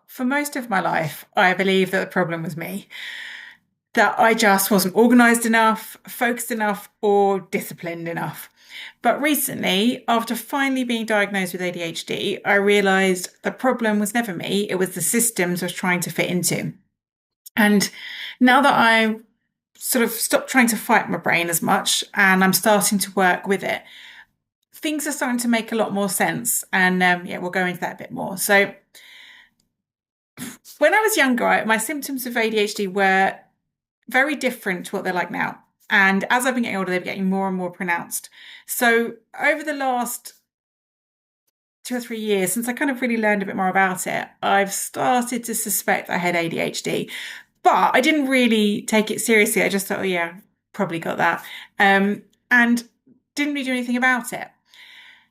For most of my life, I believe that the problem was me, that I just wasn't organized enough, focused enough, or disciplined enough. But recently, after finally being diagnosed with ADHD, I realized the problem was never me, it was the systems I was trying to fit into. And now that I sort of stopped trying to fight my brain as much and I'm starting to work with it, things are starting to make a lot more sense. And yeah, we'll go into that a bit more. So, when I was younger, my symptoms of ADHD were very different to what they're like now. And as I've been getting older, they're getting more and more pronounced. So over the last 2 or 3 years, since I kind of really learned a bit more about it, I've started to suspect I had ADHD. But I didn't really take it seriously. I just thought, oh yeah, probably got that. And didn't really do anything about it.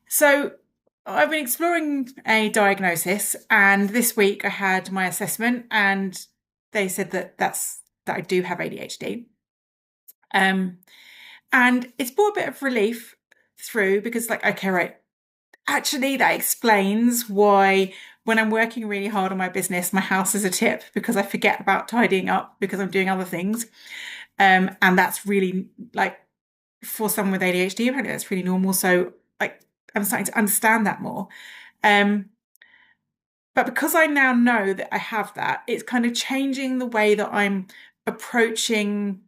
So I've been exploring a diagnosis, and this week I had my assessment, and they said that I do have ADHD. And it's brought a bit of relief through because, like, okay, right, actually, that explains why when I'm working really hard on my business, my house is a tip because I forget about tidying up because I'm doing other things. And that's really, like, for someone with ADHD, apparently that's really normal. So, like, I'm starting to understand that more. But because I now know that I have that, it's kind of changing the way that I'm approaching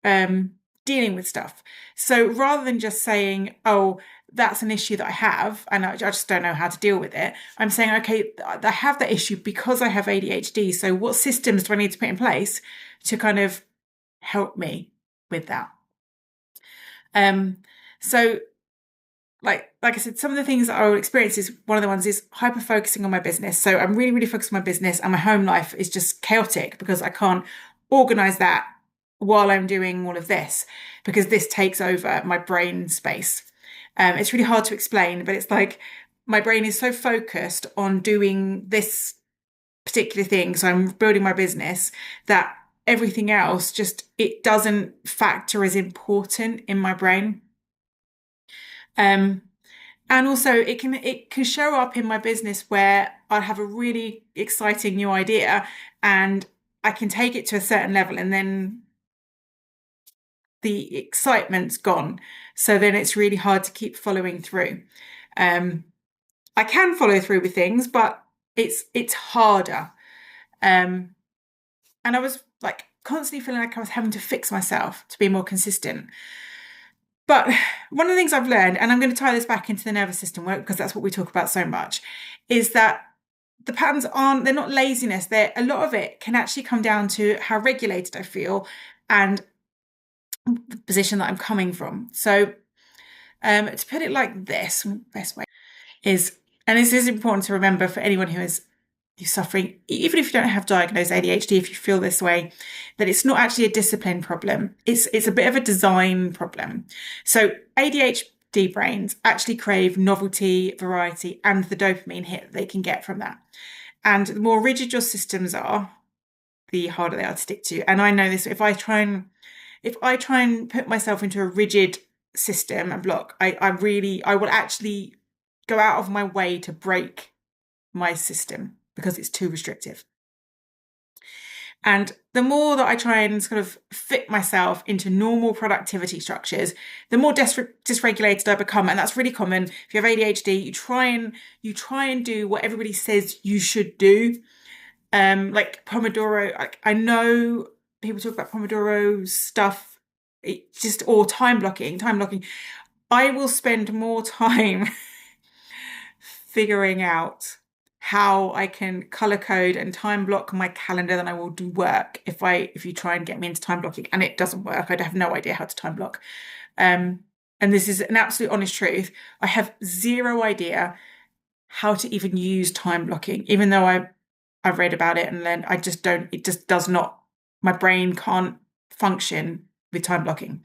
dealing with stuff. So rather than just saying, oh, that's an issue that I have and I just don't know how to deal with it, I'm saying, okay, I have that issue because I have ADHD. So what systems do I need to put in place to kind of help me with that? So like I said, some of the things that I would experience is one of the ones is hyper focusing on my business. So I'm really, really focused on my business, and my home life is just chaotic because I can't organize that while I'm doing all of this because this takes over my brain space. It's really hard to explain, but it's like my brain is so focused on doing this particular thing. So I'm building my business that everything else just, it doesn't factor as important in my brain. And also it can show up in my business where I have a really exciting new idea and I can take it to a certain level and then the excitement's gone. So then it's really hard to keep following through. I can follow through with things, but it's harder. And I was like constantly feeling like I was having to fix myself to be more consistent. But one of the things I've learned, and I'm going to tie this back into the nervous system work because that's what we talk about so much, is that the patterns they're not laziness. A lot of it can actually come down to how regulated I feel and the position that I'm coming from. So to put it like this, best way is, and this is important to remember for anyone who's suffering, even if you don't have diagnosed ADHD, if you feel this way, that it's not actually a discipline problem. It's a bit of a design problem. So ADHD brains actually crave novelty, variety, and the dopamine hit that they can get from that. And the more rigid your systems are, the harder they are to stick to. And I know this, if I try and put myself into a rigid system and block, I will actually go out of my way to break my system because it's too restrictive. And the more that I try and sort of fit myself into normal productivity structures, the more dysregulated I become. And that's really common. If you have ADHD, you try and do what everybody says you should do. Like Pomodoro, I know people talk about Pomodoro stuff, or time blocking. I will spend more time figuring out how I can color code and time block my calendar than I will do work if you try and get me into time blocking, and it doesn't work. I have no idea how to time block. And this is an absolute honest truth. I have zero idea how to even use time blocking, even though I've read about it and then it just does not, my brain can't function with time blocking.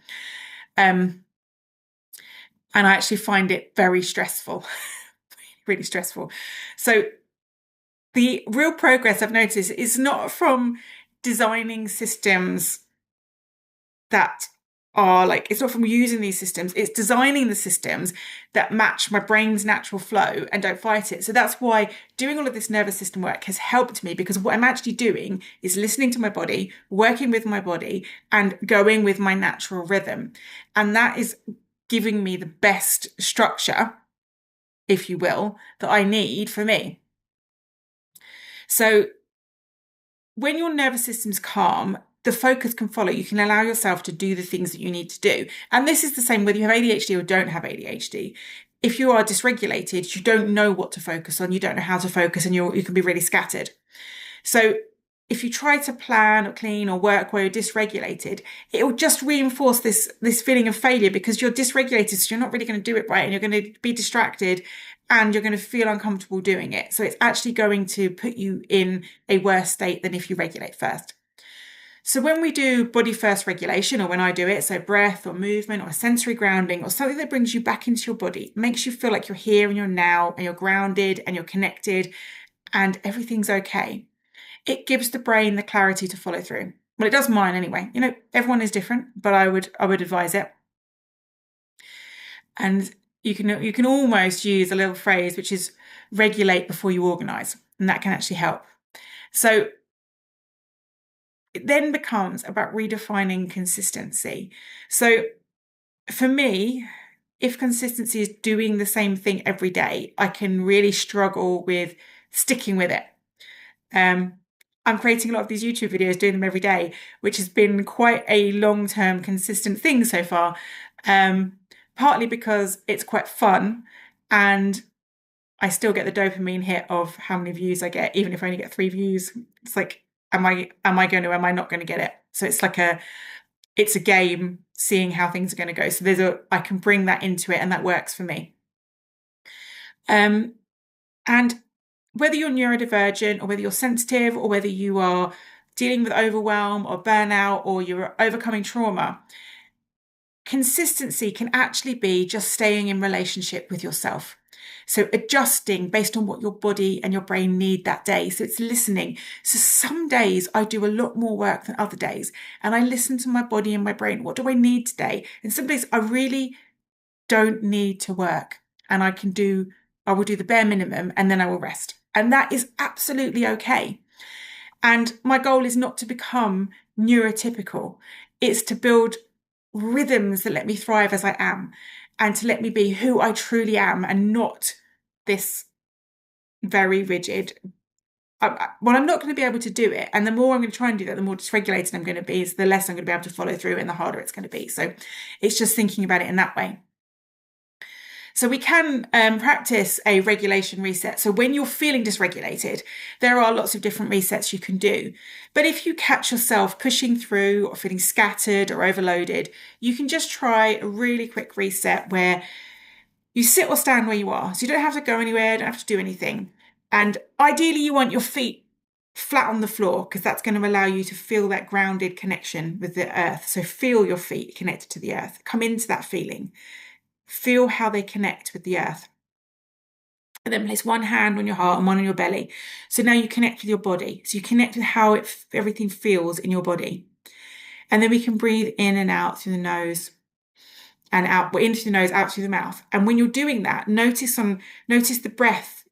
And I actually find it very stressful, really stressful. So the real progress I've noticed is not from designing systems that are like, it's not from using these systems, it's designing the systems that match my brain's natural flow and don't fight it. So that's why doing all of this nervous system work has helped me, because what I'm actually doing is listening to my body, working with my body, and going with my natural rhythm. And that is giving me the best structure, if you will, that I need for me. So when your nervous system's calm, the focus can follow. You can allow yourself to do the things that you need to do. And this is the same whether you have ADHD or don't have ADHD. If you are dysregulated, you don't know what to focus on, you don't know how to focus, and you can be really scattered. So if you try to plan or clean or work while you're dysregulated, it will just reinforce this feeling of failure, because you're dysregulated, so you're not really going to do it right, and you're going to be distracted, and you're going to feel uncomfortable doing it. So it's actually going to put you in a worse state than if you regulate first. So when we do body first regulation, or when I do it, so breath or movement or sensory grounding or something that brings you back into your body, makes you feel like you're here and you're now and you're grounded and you're connected and everything's okay, it gives the brain the clarity to follow through. Well, it does mine anyway. You know, everyone is different, but I would advise it. And you can almost use a little phrase, which is regulate before you organize, and that can actually help. So it then becomes about redefining consistency. So for me, if consistency is doing the same thing every day, I can really struggle with sticking with it. I'm creating a lot of these YouTube videos, doing them every day, which has been quite a long-term consistent thing so far. Partly because it's quite fun and I still get the dopamine hit of how many views I get, even if I only get 3 views. It's like, am I not going to get it? So it's like it's a game, seeing how things are going to go. So I can bring that into it, and that works for me. And whether you're neurodivergent or whether you're sensitive or whether you are dealing with overwhelm or burnout or you're overcoming trauma, consistency can actually be just staying in relationship with yourself. So adjusting based on what your body and your brain need that day. So it's listening. So some days I do a lot more work than other days, and I listen to my body and my brain. What do I need today? And some days I really don't need to work, and I will do the bare minimum and then I will rest. And that is absolutely okay. And my goal is not to become neurotypical. It's to build rhythms that let me thrive as I am, and to let me be who I truly am, and not this very rigid. Well, I'm not going to be able to do it. And the more I'm going to try and do that, the more dysregulated I'm going to be, so the less I'm going to be able to follow through and the harder it's going to be. So it's just thinking about it in that way. So we can practice a regulation reset. So when you're feeling dysregulated, there are lots of different resets you can do. But if you catch yourself pushing through or feeling scattered or overloaded, you can just try a really quick reset where you sit or stand where you are. So you don't have to go anywhere, don't have to do anything. And ideally you want your feet flat on the floor, because that's going to allow you to feel that grounded connection with the earth. So feel your feet connected to the earth. Come into that feeling. Feel how they connect with the earth. And then place one hand on your heart and one on your belly. So now you connect with your body. So you connect with how everything feels in your body. And then we can breathe in and out through the nose and out, into the nose, out through the mouth. And when you're doing that, notice the breath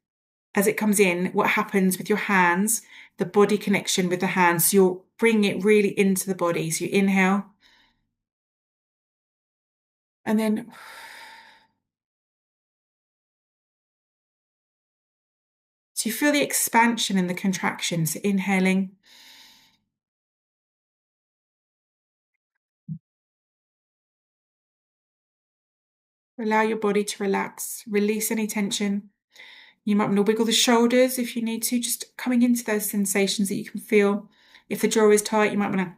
as it comes in, what happens with your hands, the body connection with the hands. So you're bringing it really into the body. So you inhale. And then so you feel the expansion and the contraction. So inhaling. Allow your body to relax, release any tension. You might want to wiggle the shoulders if you need to, just coming into those sensations that you can feel. If the jaw is tight, you might want to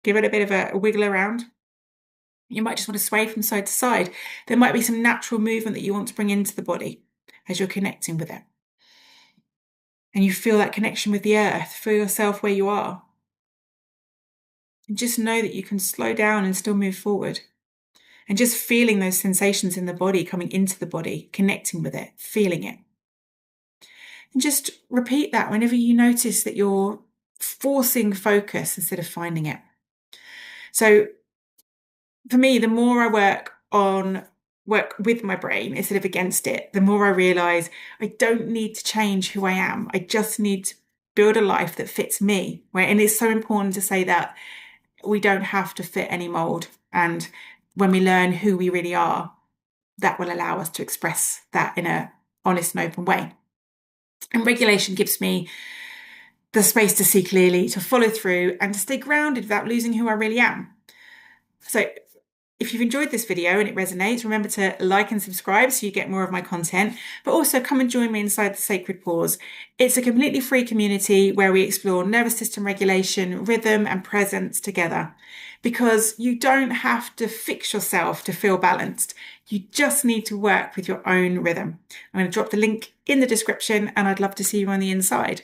give it a bit of a wiggle around. You might just want to sway from side to side. There might be some natural movement that you want to bring into the body as you're connecting with it. And you feel that connection with the earth, feel yourself where you are. And just know that you can slow down and still move forward. And just feeling those sensations in the body, coming into the body, connecting with it, feeling it. And just repeat that whenever you notice that you're forcing focus instead of finding it. So for me, the more I work with my brain instead of against it, the more I realize I don't need to change who I am. I just need to build a life that fits me. Right. And it's so important to say that we don't have to fit any mold. And when we learn who we really are, that will allow us to express that in a honest and open way. And regulation gives me the space to see clearly, to follow through, and to stay grounded without losing who I really am. So if you've enjoyed this video and it resonates, remember to like and subscribe so you get more of my content, but also come and join me inside the Sacred Pause. It's a completely free community where we explore nervous system regulation, rhythm, and presence together. Because you don't have to fix yourself to feel balanced. You just need to work with your own rhythm. I'm going to drop the link in the description, and I'd love to see you on the inside.